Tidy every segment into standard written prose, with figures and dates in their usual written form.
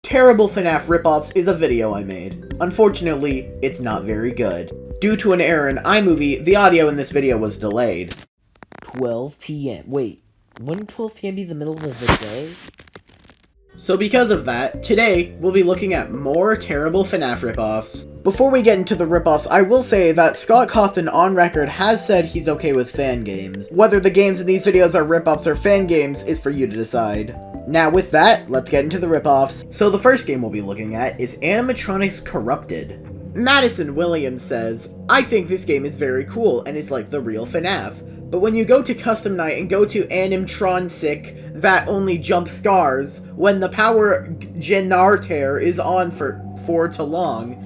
Terrible FNaF ripoffs is a video I made. Unfortunately, it's not very good. Due to an error in iMovie, the audio in this video was delayed. 12 p.m. Wait, wouldn't 12 p.m. be the middle of the day? So because of that, today we'll be looking at more terrible FNaF ripoffs. Before we get into the ripoffs, I will say that Scott Cawthon on record has said he's okay with fan games. Whether the games in these videos are ripoffs or fan games is for you to decide. Now with that, let's get into the ripoffs. So the first game we'll be looking at is Animatronics Corrupted. Madison Williams says, "I think this game is very cool and is like the real FNaF. But when you go to Custom Night and go to Animatronic that only jump scars when the power generator is on for too long,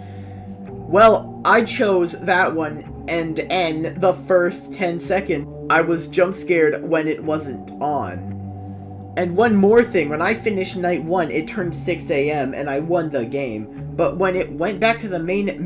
well, I chose that one, and in the first 10 seconds, I was jump scared when it wasn't on. And one more thing, when I finished night 1, it turned 6 a.m. and I won the game, but when it went back to the main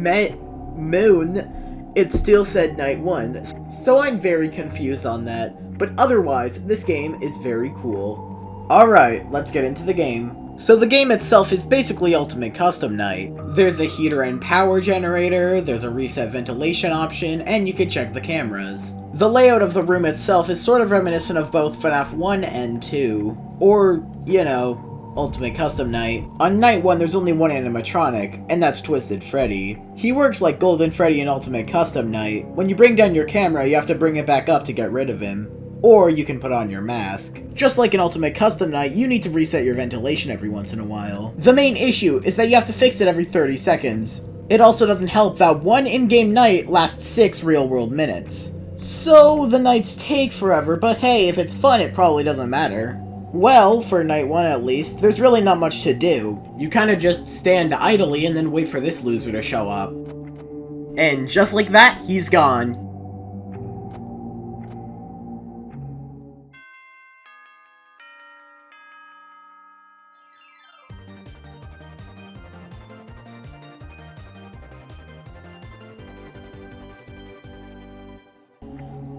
moon, it still said night 1, so I'm very confused on that, but otherwise, this game is very cool." Alright, let's get into the game. So the game itself is basically Ultimate Custom Night. There's a heater and power generator, there's a reset ventilation option, and you can check the cameras. The layout of the room itself is sort of reminiscent of both FNaF 1 and 2, or, you know, Ultimate Custom Night. On night 1 there's only one animatronic, and that's Twisted Freddy. He works like Golden Freddy in Ultimate Custom Night. When you bring down your camera, you have to bring it back up to get rid of him. Or you can put on your mask. Just like in Ultimate Custom Night, you need to reset your ventilation every once in a while. The main issue is that you have to fix it every 30 seconds. It also doesn't help that one in-game night lasts 6 real-world minutes. So the nights take forever, but hey, if it's fun, it probably doesn't matter. Well, for night 1 at least, there's really not much to do. You kinda just stand idly and then wait for this loser to show up. And just like that, he's gone.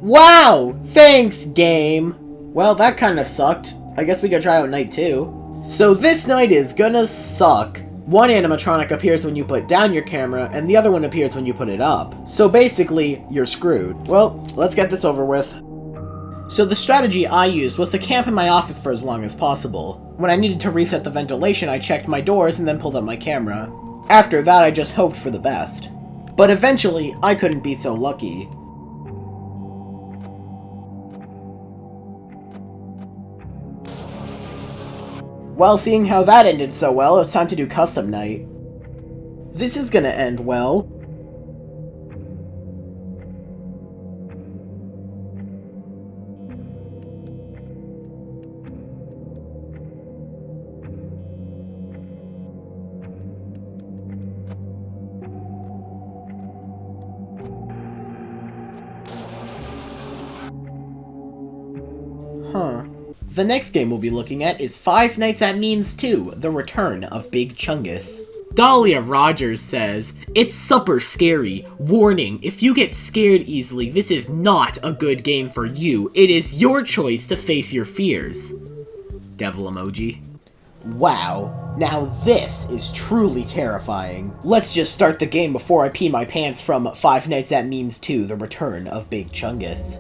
Wow! Thanks, game! Well, that kinda sucked. I guess we could try out night 2. So this night is gonna suck. One animatronic appears when you put down your camera, and the other one appears when you put it up. So basically, you're screwed. Well, let's get this over with. So the strategy I used was to camp in my office for as long as possible. When I needed to reset the ventilation, I checked my doors and then pulled up my camera. After that, I just hoped for the best. But eventually, I couldn't be so lucky. Well, seeing how that ended so well, it's time to do Custom Night. This is gonna end well. Huh. The next game we'll be looking at is Five Nights at Means 2, The Return of Bigchungus. Dahlia Rogers says, "It's super scary. Warning, if you get scared easily, this is not a good game for you. It is your choice to face your fears." Devil emoji. Wow, now this is truly terrifying. Let's just start the game before I pee my pants from Five Nights at Memes 2, The Return of Bigchungus.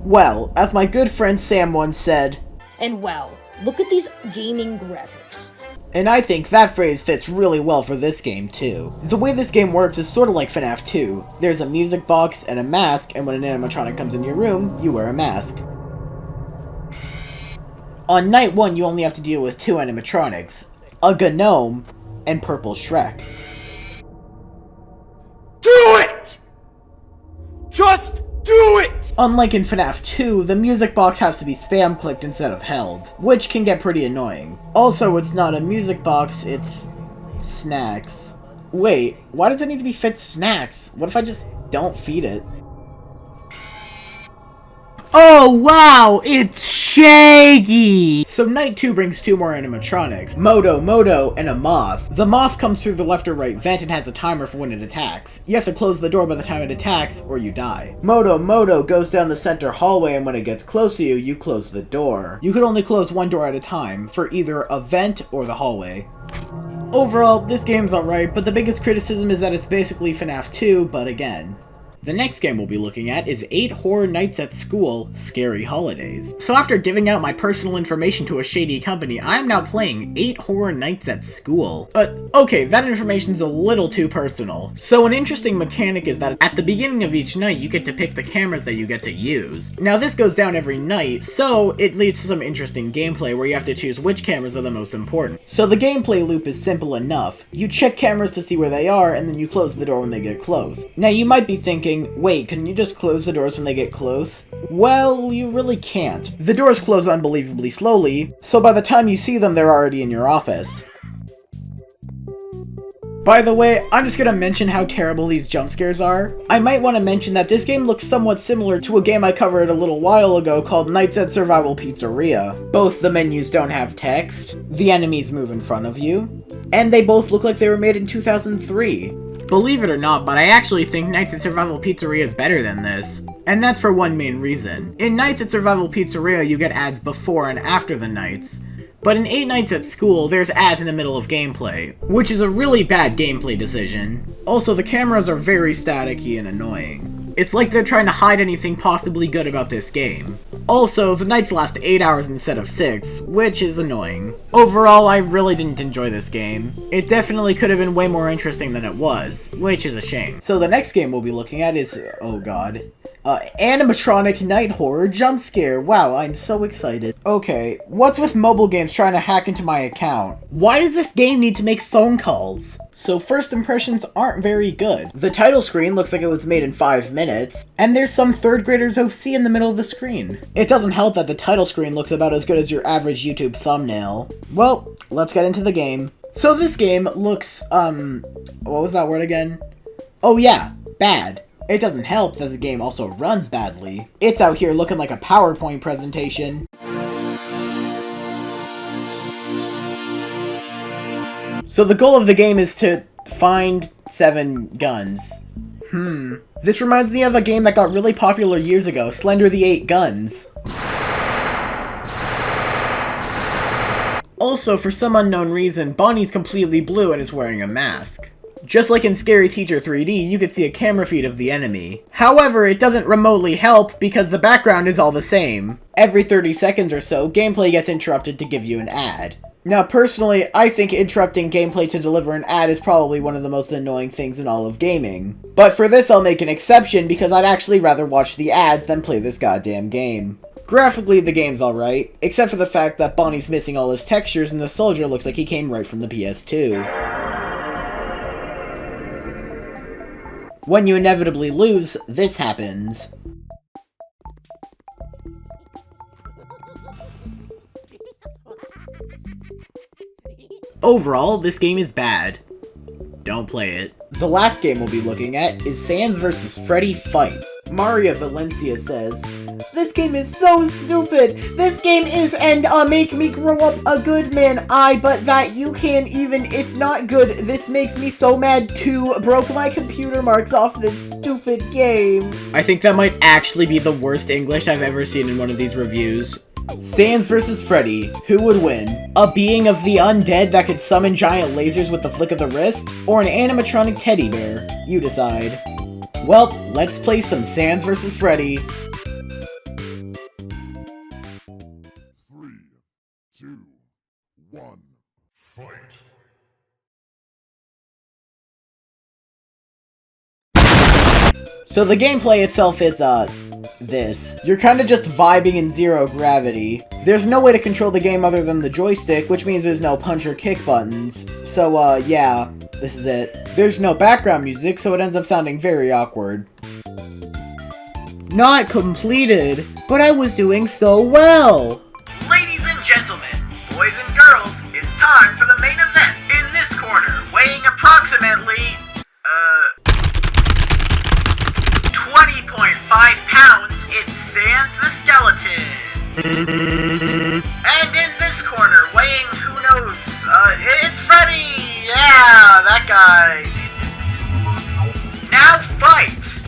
Well, as my good friend Sam once said, "And wow, look at these gaming graphics." And I think that phrase fits really well for this game too. The way this game works is sort of like FNaF 2. There's a music box and a mask, and when an animatronic comes in your room, you wear a mask. On night 1, you only have to deal with 2 animatronics, a gnome and Purple Shrek. Do it! Just do it! Unlike in FNaF 2, the music box has to be spam clicked instead of held, which can get pretty annoying. Also, it's not a music box, it's snacks. Wait, why does it need to be fed snacks? What if I just don't feed it? Oh wow, it's Shaggy! So night 2 brings 2 more animatronics, Moto, and a moth. The moth comes through the left or right vent and has a timer for when it attacks. You have to close the door by the time it attacks, or you die. Moto goes down the center hallway, and when it gets close to you, you close the door. You could only close one door at a time, for either a vent or the hallway. Overall, this game's alright, but the biggest criticism is that it's basically FNaF 2, but again. The next game we'll be looking at is 8 Horror Nights at School, Scary Holidays. So after giving out my personal information to a shady company, I am now playing 8 Horror Nights at School. But, okay, that information's a little too personal. So an interesting mechanic is that at the beginning of each night, you get to pick the cameras that you get to use. Now this goes down every night, so it leads to some interesting gameplay where you have to choose which cameras are the most important. So the gameplay loop is simple enough. You check cameras to see where they are, and then you close the door when they get close. Now you might be thinking, wait, can you just close the doors when they get close? Well, you really can't. The doors close unbelievably slowly, so by the time you see them, they're already in your office. By the way, I'm just gonna mention how terrible these jump scares are. I might want to mention that this game looks somewhat similar to a game I covered a little while ago called Nights at Survival Pizzeria. Both the menus don't have text, the enemies move in front of you, and they both look like they were made in 2003. Believe it or not, but I actually think Nights at Survival Pizzeria is better than this. And that's for one main reason. In Nights at Survival Pizzeria, you get ads before and after the nights. But in 8 Nights at School, there's ads in the middle of gameplay, which is a really bad gameplay decision. Also, the cameras are very staticky and annoying. It's like they're trying to hide anything possibly good about this game. Also, the nights last 8 hours instead of 6, which is annoying. Overall, I really didn't enjoy this game. It definitely could have been way more interesting than it was, which is a shame. So the next game we'll be looking at is, oh god, Animatronic Night Horror Jump Scare. Wow, I'm so excited. Okay, what's with mobile games trying to hack into my account? Why does this game need to make phone calls? So first impressions aren't very good. The title screen looks like it was made in 5 minutes, and there's some 3rd graders OC in the middle of the screen. It doesn't help that the title screen looks about as good as your average YouTube thumbnail. Well, let's get into the game. So this game looks, what was that word again? Oh yeah, bad. It doesn't help that the game also runs badly. It's out here looking like a PowerPoint presentation. So the goal of the game is to find 7 guns. This reminds me of a game that got really popular years ago, Slender the 8 Guns. Also, for some unknown reason, Bonnie's completely blue and is wearing a mask. Just like in Scary Teacher 3D, you could see a camera feed of the enemy. However, it doesn't remotely help because the background is all the same. Every 30 seconds or so, gameplay gets interrupted to give you an ad. Now personally, I think interrupting gameplay to deliver an ad is probably one of the most annoying things in all of gaming. But for this I'll make an exception because I'd actually rather watch the ads than play this goddamn game. Graphically, the game's alright, except for the fact that Bonnie's missing all his textures and the soldier looks like he came right from the PS2. When you inevitably lose, this happens. Overall, this game is bad. Don't play it. The last game we'll be looking at is Sans vs. Freddy Fight. Maria Valencia says, "This game is so stupid! This game is and make me grow up a good man. But that you can't even, it's not good. This makes me so mad too. Broke my computer marks off this stupid game." I think that might actually be the worst English I've ever seen in one of these reviews. Sans vs. Freddy. Who would win? A being of the undead that could summon giant lasers with the flick of the wrist? Or an animatronic teddy bear? You decide. Well, let's play some Sans vs. Freddy. 3, 2, 1, fight! So the gameplay itself is, this. You're kinda just vibing in zero gravity. There's no way to control the game other than the joystick, which means there's no punch or kick buttons. So, yeah, this is it. There's no background music, so it ends up sounding very awkward. Not completed, but I was doing so well! Ladies and gentlemen, boys and girls, it's time for the main event. In this corner, weighing approximately, 20.5 pounds, it's Sans the Skeleton. And in this corner, weighing who knows, it's Freddy! Yeah, that guy. Now fight!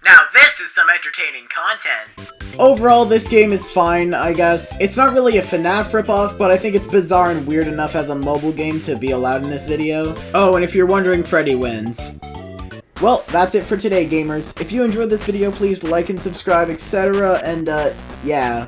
Now this is some entertaining content. Overall, this game is fine, I guess. It's not really a FNaF ripoff, but I think it's bizarre and weird enough as a mobile game to be allowed in this video. Oh, and if you're wondering, Freddy wins. Well, that's it for today, gamers. If you enjoyed this video, please like and subscribe, etc. And, yeah.